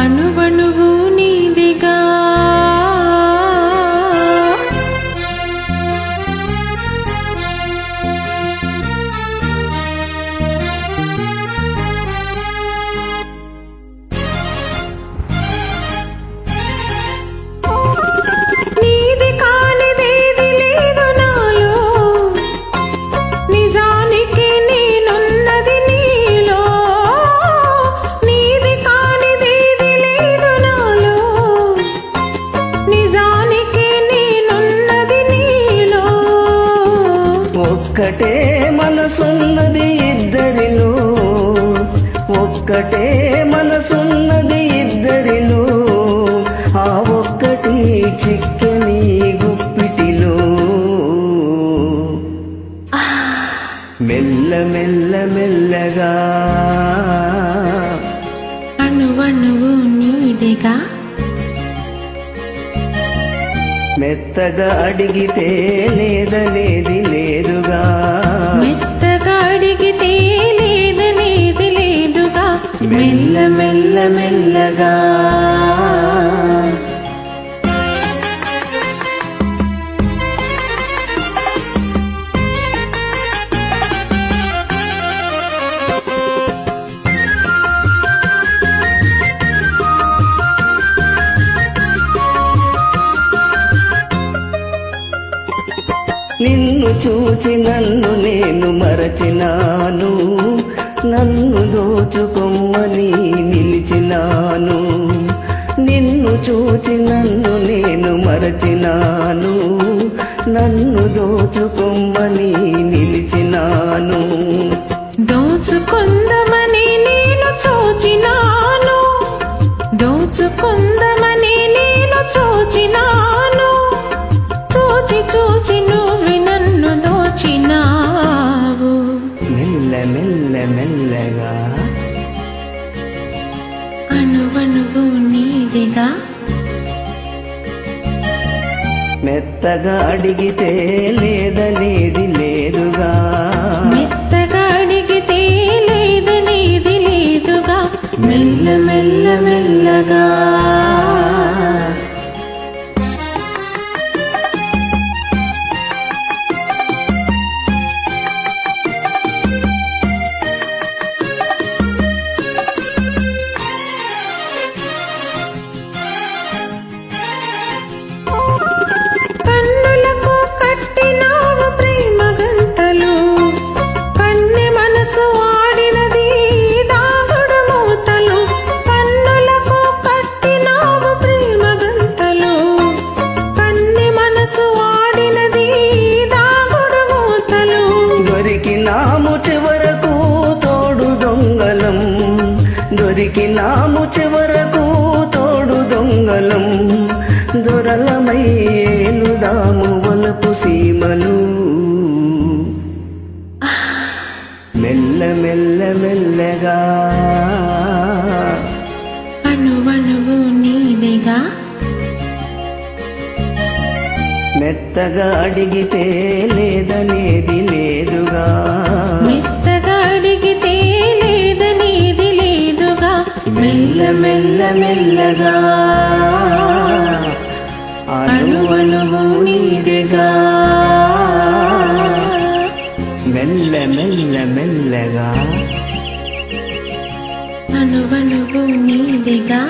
అణువణువు నీదిగా నీది కానిదేది లేదు నాలో నిజానికి నేనున్నది నీలో నీది కానిదేది లేదు నాలో నిజానికి నేనున్నది నీలో ఒక్కటే మనసున్నది ఇద్దరిలో ఒక్కటే మనసున్నది ఇద్దరిలో ఆ ఒక్కటి చిక్కని గుప్పిటిలో మెల్ల మెల్ల మెల్లగా అణువణువు నీదిగా మెత్తగా అడిగితే లేదనేది లేదుగా మెత్తగా అడిగితే లేదనేది లేదుగా మెల్ల మెల్ల మెల్లగా నిన్ను చూచి నన్ను నేను మరచినాను నన్ను దోచుకొమ్మని నిలిచినాను నిన్ను చూచి నన్ను నేను మరచినాను నన్ను దోచుకొమ్మని నిలిచినాను దోచుకుందమని నేను చూచినాను దోచుకుందమని నేను చూచినాను చూచి చూచి నువ్వు నన్ను దోచినావు మెల్ల మెల్ల మెల్లగా అణువణువు నీదిగా మెత్తగా అడిగితే లేదనేది లేదుగా మెత్తగా అడిగితే లేదనేది లేదుగా మెల్ల మెల్ల మెల్లగా కన్నులకు కట్టినావు ప్రేమ గంతలు కన్నె మనసు ఆడినది దాగుడు మూతలు కన్నులకు కట్టినావు ప్రేమ గంతలు కన్నె మనసు ఆడినది దాగుడు మూతలు దొరికినాము చివరకు తోడు దొంగలం దొరికినాము చివరకు తోడు దొంగలం దొరలమయ్యేలుదాము వలపు సీమలు మెల్ల మెల్ల మెల్లగా అణువణువు నీదిగా మెత్తగా అడిగితే లేదనేది లేదుగా మెత్తగా అడిగితే లేదనేది లేదుగా మెల్ల మెల్ల మెల్లగా అణువణువు నీదిగా మెల్ల మెల్ల మెల్లగా అణువణువు నీదిగా